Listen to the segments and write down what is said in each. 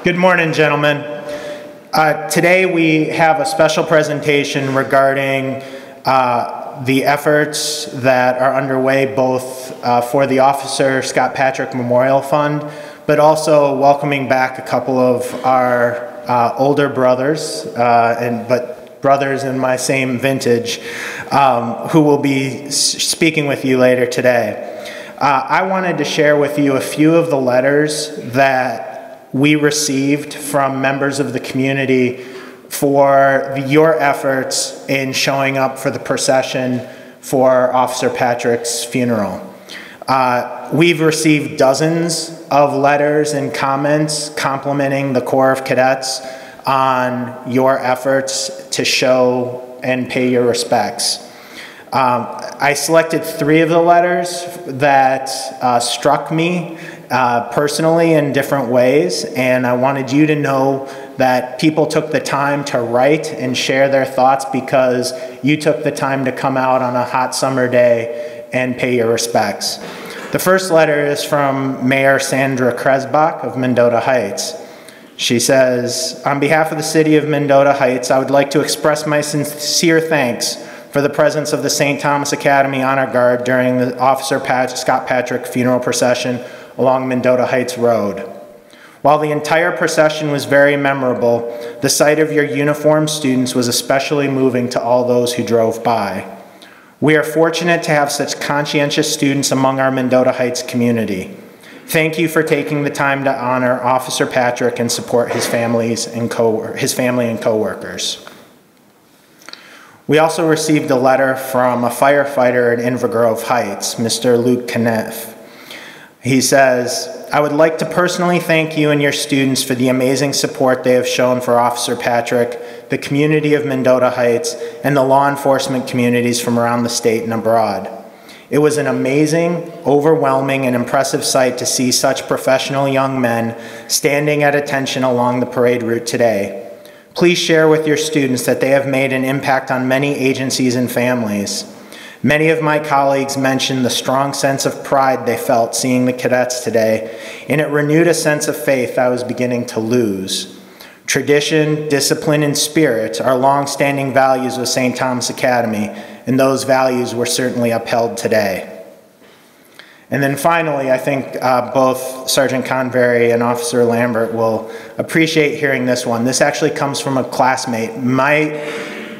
Good morning, gentlemen. Today we have a special presentation regarding the efforts that are underway both for the Officer Scott Patrick Memorial Fund, but also welcoming back a couple of our older brothers, but brothers in my same vintage, who will be speaking with you later today. I wanted to share with you a few of the letters that we received from members of the community for your efforts in showing up for the procession for Officer Patrick's funeral. We've received dozens of letters and comments complimenting the Corps of Cadets on your efforts to show and pay your respects. I selected 3 of the letters that struck me personally in different ways, and I wanted you to know that people took the time to write and share their thoughts because you took the time to come out on a hot summer day and pay your respects. The first letter is from Mayor Sandra Kresbach of Mendota Heights. She says, "On behalf of the city of Mendota Heights, I would like to express my sincere thanks for the presence of the St. Thomas Academy Honor Guard during the Officer Scott Patrick funeral procession along Mendota Heights Road. While the entire procession was very memorable, the sight of your uniformed students was especially moving to all those who drove by. We are fortunate to have such conscientious students among our Mendota Heights community. Thank you for taking the time to honor Officer Patrick and support his family and coworkers." We also received a letter from a firefighter in Inver Grove Heights, Mr. Luke Kneff. He says, "I would like to personally thank you and your students for the amazing support they have shown for Officer Patrick, the community of Mendota Heights, and the law enforcement communities from around the state and abroad. It was an amazing, overwhelming, and impressive sight to see such professional young men standing at attention along the parade route today. Please share with your students that they have made an impact on many agencies and families. Many of my colleagues mentioned the strong sense of pride they felt seeing the cadets today, and it renewed a sense of faith I was beginning to lose. Tradition, discipline, and spirit are long-standing values of St. Thomas Academy, and those values were certainly upheld today." And then finally, I think both Sergeant Convery and Officer Lambert will appreciate hearing this one. This actually comes from a classmate. My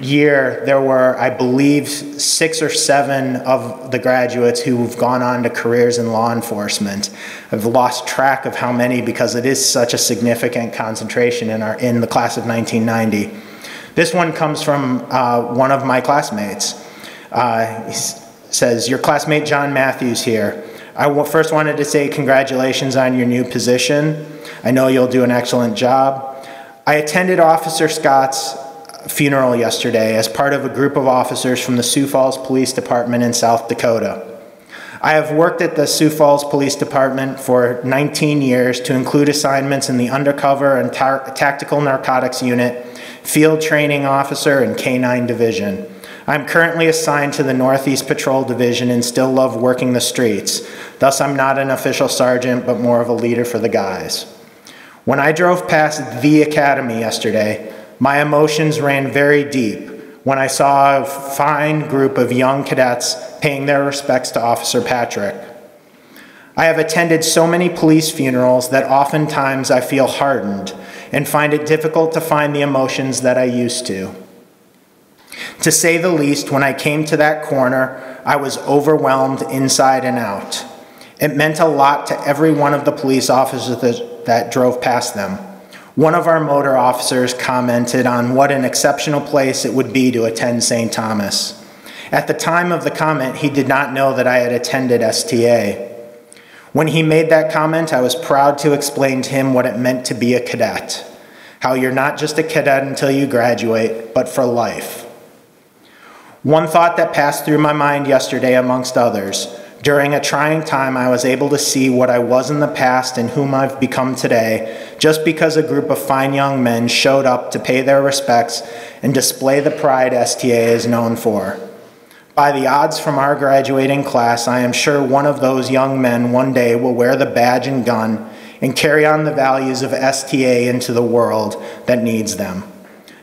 year, there were, I believe, 6 or 7 of the graduates who've gone on to careers in law enforcement. I've lost track of how many because it is such a significant concentration in the class of 1990. This one comes from one of my classmates. He says, "Your classmate John Matthews here. I first wanted to say congratulations on your new position. I know you'll do an excellent job. I attended Officer Scott's funeral yesterday as part of a group of officers from the Sioux Falls Police Department in South Dakota. I have worked at the Sioux Falls Police Department for 19 years to include assignments in the Undercover and Tactical Narcotics Unit, Field Training Officer, and K-9 Division. I'm currently assigned to the Northeast Patrol Division and still love working the streets. Thus, I'm not an official sergeant, but more of a leader for the guys. When I drove past the academy yesterday, my emotions ran very deep when I saw a fine group of young cadets paying their respects to Officer Patrick. I have attended so many police funerals that oftentimes I feel hardened and find it difficult to find the emotions that I used to. To say the least, when I came to that corner, I was overwhelmed inside and out. It meant a lot to every one of the police officers that drove past them. One of our motor officers commented on what an exceptional place it would be to attend St. Thomas. At the time of the comment, he did not know that I had attended STA. When he made that comment, I was proud to explain to him what it meant to be a cadet. How you're not just a cadet until you graduate, but for life. One thought that passed through my mind yesterday, amongst others, during a trying time, I was able to see what I was in the past and whom I've become today, just because a group of fine young men showed up to pay their respects and display the pride STA is known for. By the odds from our graduating class, I am sure one of those young men one day will wear the badge and gun and carry on the values of STA into the world that needs them.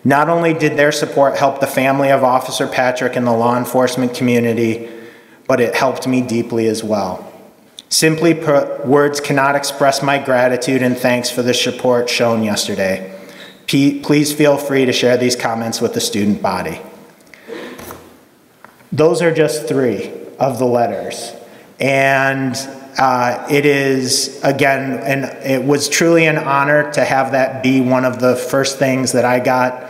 Not only did their support help the family of Officer Patrick and the law enforcement community, but it helped me deeply as well. Simply put, words cannot express my gratitude and thanks for the support shown yesterday. Please feel free to share these comments with the student body. Those are just 3 of the letters. And it is, again, and it was truly an honor to have that be one of the first things that I got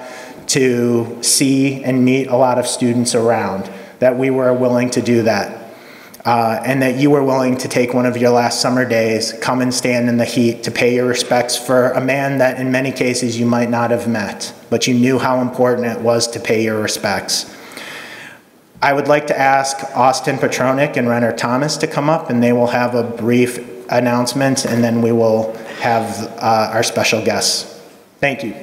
to see and meet a lot of students around, that we were willing to do that. And that you were willing to take one of your last summer days, come and stand in the heat to pay your respects for a man that in many cases you might not have met, but you knew how important it was to pay your respects. I would like to ask Austin Petronic and Renner Thomas to come up, and they will have a brief announcement, and then we will have our special guests. Thank you.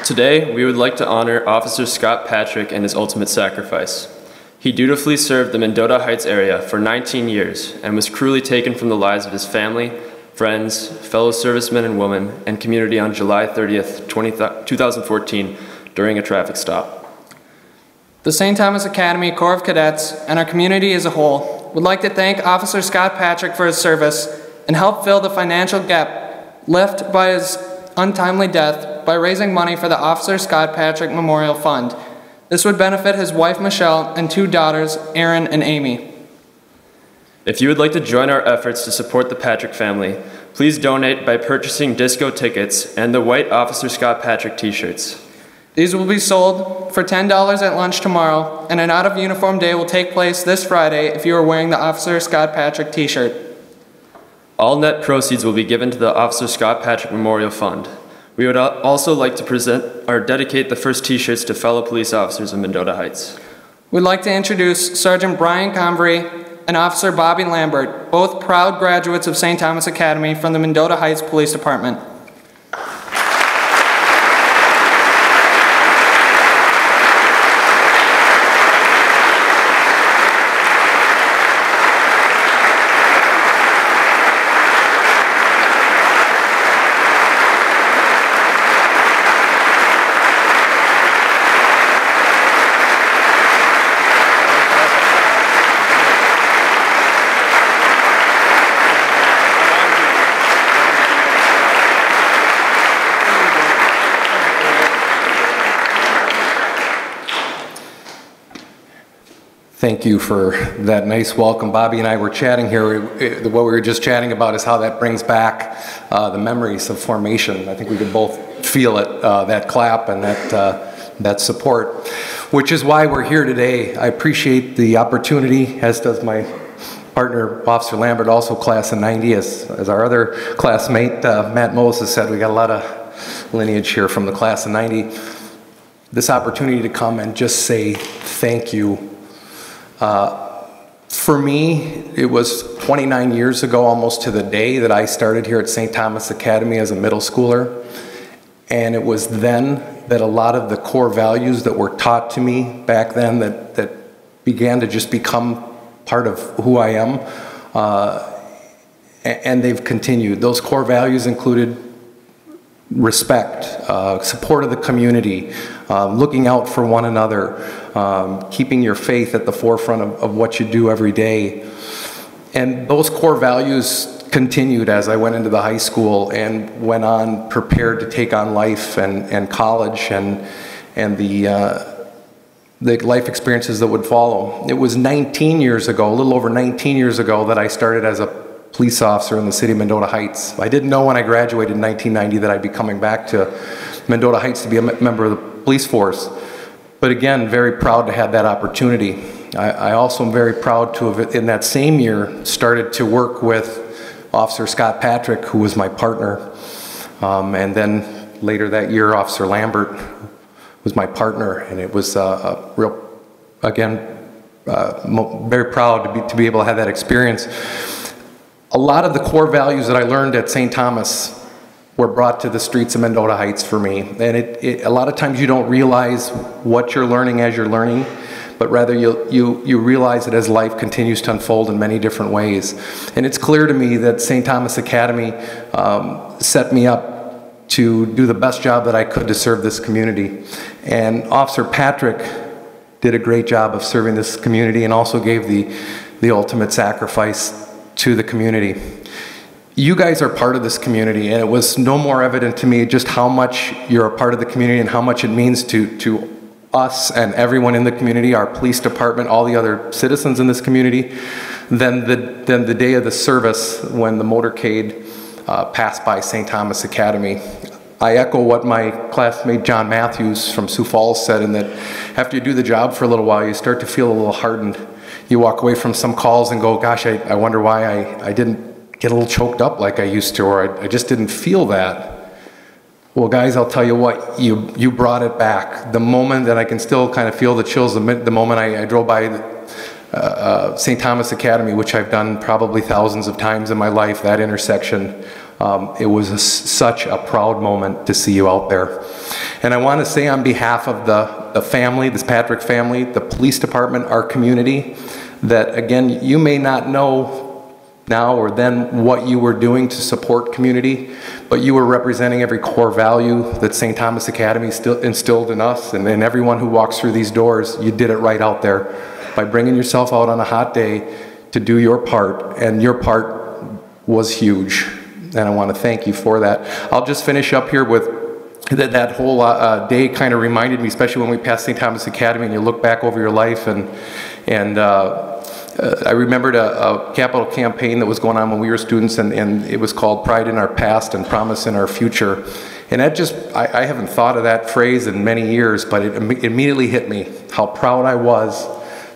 Today, we would like to honor Officer Scott Patrick and his ultimate sacrifice. He dutifully served the Mendota Heights area for 19 years and was cruelly taken from the lives of his family, friends, fellow servicemen and women, and community on July 30th, 2014 during a traffic stop. The St. Thomas Academy Corps of Cadets and our community as a whole would like to thank Officer Scott Patrick for his service and help fill the financial gap left by his untimely death by raising money for the Officer Scott Patrick Memorial Fund. This would benefit his wife Michelle and 2 daughters, Erin and Amy. If you would like to join our efforts to support the Patrick family, please donate by purchasing disco tickets and the white Officer Scott Patrick t-shirts. These will be sold for $10 at lunch tomorrow, and an out-of-uniform day will take place this Friday if you are wearing the Officer Scott Patrick t-shirt. All net proceeds will be given to the Officer Scott Patrick Memorial Fund. We would also like to present or dedicate the first t-shirts to fellow police officers in Mendota Heights. We'd like to introduce Sergeant Brian Convery and Officer Bobby Lambert, both proud graduates of St. Thomas Academy from the Mendota Heights Police Department. Thank you for that nice welcome. Bobby and I were chatting here. What we were just chatting about is how that brings back the memories of formation. I think we could both feel it, that clap and that support, which is why we're here today. I appreciate the opportunity, as does my partner, Officer Lambert, also class of 90, as our other classmate, Matt Mohs, has said. We got a lot of lineage here from the class of 90. This opportunity to come and just say thank you. For me, it was 29 years ago, almost to the day, that I started here at St. Thomas Academy as a middle schooler. And it was then that a lot of the core values that were taught to me back then that began to just become part of who I am. And they've continued. Those core values included respect, support of the community, looking out for one another, keeping your faith at the forefront of what you do every day. And those core values continued as I went into the high school and went on prepared to take on life and college and the life experiences that would follow. It was 19 years ago, a little over 19 years ago, that I started as a police officer in the city of Mendota Heights. I didn't know when I graduated in 1990 that I'd be coming back to Mendota Heights to be a member of the police force. But again, very proud to have that opportunity. I also am very proud to have, in that same year, started to work with Officer Scott Patrick, who was my partner. And then later that year, Officer Lambert was my partner. And it was a real, again, very proud to be able to have that experience. A lot of the core values that I learned at St. Thomas were brought to the streets of Mendota Heights for me. And a lot of times you don't realize what you're learning as you're learning, but rather you realize it as life continues to unfold in many different ways. And it's clear to me that St. Thomas Academy set me up to do the best job that I could to serve this community. And Officer Patrick did a great job of serving this community and also gave the ultimate sacrifice to the community. You guys are part of this community, and it was no more evident to me just how much you're a part of the community and how much it means to us and everyone in the community, our police department, all the other citizens in this community, than the day of the service when the motorcade passed by St. Thomas Academy. I echo what my classmate John Matthews from Sioux Falls said, in that after you do the job for a little while, you start to feel a little hardened. You walk away from some calls and go, gosh, I wonder why I didn't get a little choked up like I used to, or I just didn't feel that. Well, guys, I'll tell you what, you brought it back. The moment that I can still kind of feel the chills, the moment I drove by St. Thomas Academy, which I've done probably thousands of times in my life, that intersection, it was such a proud moment to see you out there. And I want to say on behalf of the family, this Patrick family, the police department, our community, that again, you may not know now or then what you were doing to support community, but you were representing every core value that St. Thomas Academy still instilled in us, and in everyone who walks through these doors. You did it right out there by bringing yourself out on a hot day to do your part, and your part was huge, and I want to thank you for that. I'll just finish up here with that whole day kind of reminded me, especially when we passed St. Thomas Academy and you look back over your life, and I remembered a capital campaign that was going on when we were students, and it was called Pride in Our Past and Promise in Our Future. And that just, I haven't thought of that phrase in many years, but it immediately hit me how proud I was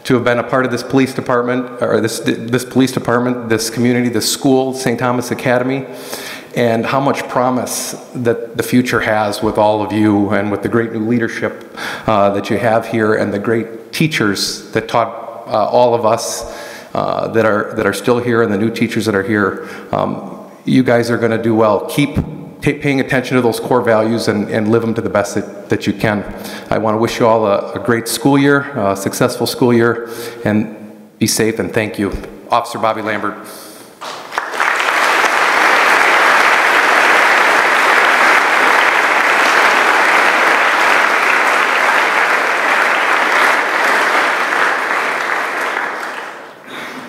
to have been a part of this police department, or this police department, this community, this school, St. Thomas Academy, and how much promise that the future has with all of you, and with the great new leadership that you have here, and the great teachers that taught all of us that are still here, and the new teachers that are here. You guys are going to do well. Keep paying attention to those core values and live them to the best that you can. I want to wish you all a great school year, a successful school year, and be safe, and thank you. Officer Bobby Lambert.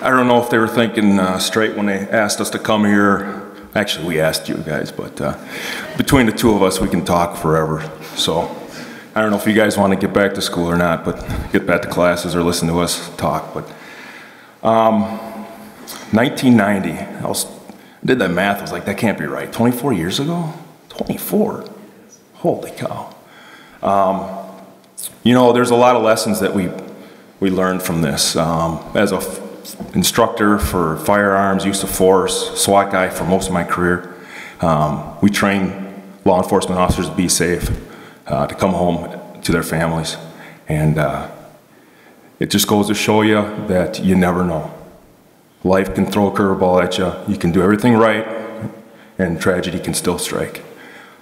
I don't know if they were thinking straight when they asked us to come here. Actually, we asked you guys, but between the two of us, we can talk forever. So I don't know if you guys want to get back to school or not, but get back to classes or listen to us talk. But 1990, I did that math. I was like, that can't be right. 24 years ago? 24? Holy cow. You know, there's a lot of lessons that we learned from this. As a instructor for firearms, use of force, SWAT guy for most of my career. We train law enforcement officers to be safe, to come home to their families. And it just goes to show you that you never know. Life can throw a curveball at you. You can do everything right, and tragedy can still strike.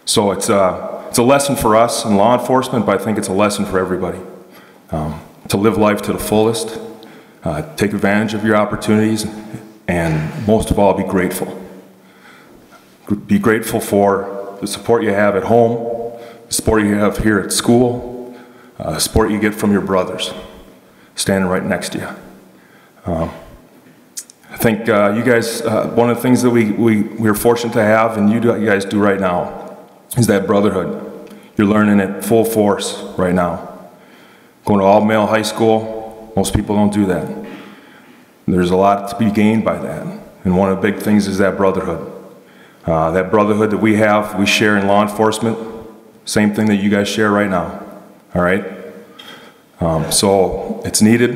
So it's a lesson for us in law enforcement, but I think it's a lesson for everybody. To live life to the fullest, take advantage of your opportunities, and most of all, be grateful. Be grateful for the support you have at home, the support you have here at school, the support you get from your brothers standing right next to you. I think you guys, one of the things that we're fortunate to have, and you guys do right now, is that brotherhood. You're learning it full force right now. Going to all-male high school, most people don't do that. There's a lot to be gained by that. And one of the big things is that brotherhood. That brotherhood that we have, we share in law enforcement, same thing that you guys share right now, all right? So it's needed,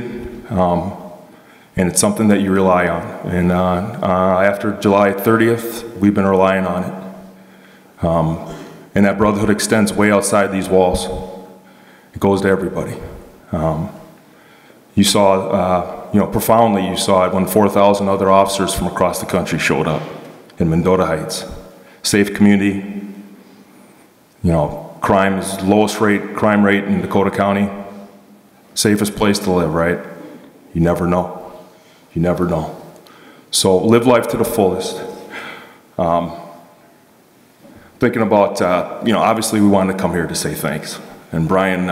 and it's something that you rely on. And after July 30th, we've been relying on it. And that brotherhood extends way outside these walls. It goes to everybody. You saw, profoundly you saw it when 4,000 other officers from across the country showed up in Mendota Heights. Safe community, You know, crime is lowest crime rate in Dakota County. Safest place to live, right? You never know. You never know. So live life to the fullest. Thinking about, you know, obviously we wanted to come here to say thanks. And Brian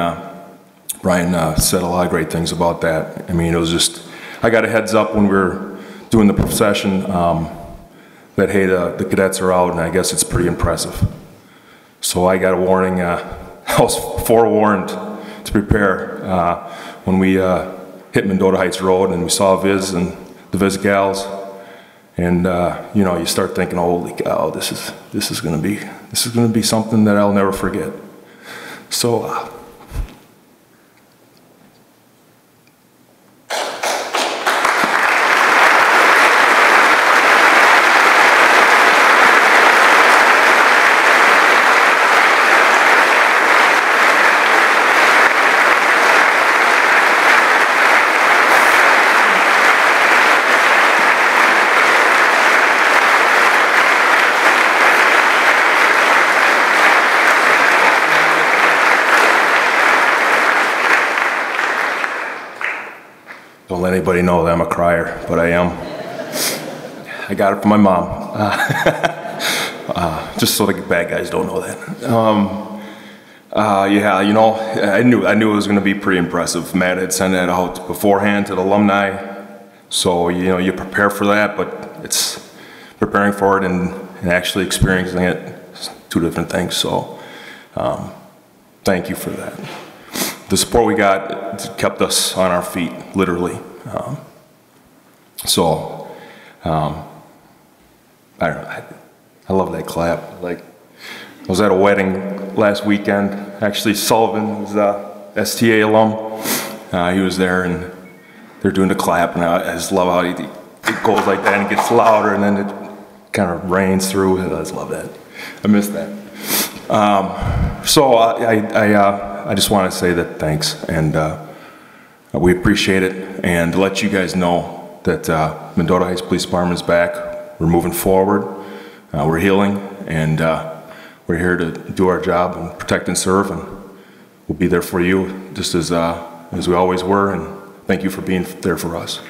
said a lot of great things about that. I mean, it was just, I got a heads up when we were doing the procession that, hey, the cadets are out, and I guess it's pretty impressive. So I got a warning. I was forewarned to prepare when we hit Mendota Heights Road and we saw Viz and the Viz gals. And you know, you start thinking, holy cow, this is gonna be something that I'll never forget. So don't let anybody know that I'm a crier, but I am. I got it from my mom. Just so the bad guys don't know that. Yeah, you know, I knew it was going to be pretty impressive. Matt had sent that out beforehand to the alumni, so you know, you prepare for that, but it's preparing for it and actually experiencing it, two different things. So thank you for that. The support we got kept us on our feet, literally. I don't know, I love that clap. Like, I was at a wedding last weekend. Actually, Sullivan was a STA alum. He was there, and they're doing the clap, and I just love how it goes like that and it gets louder, and then it kind of rains through. I just love that. I miss that. I just want to say that thanks, and we appreciate it, and let you guys know that Mendota Heights Police Department is back. We're moving forward, we're healing, and we're here to do our job and protect and serve, and we'll be there for you just as we always were, and thank you for being there for us.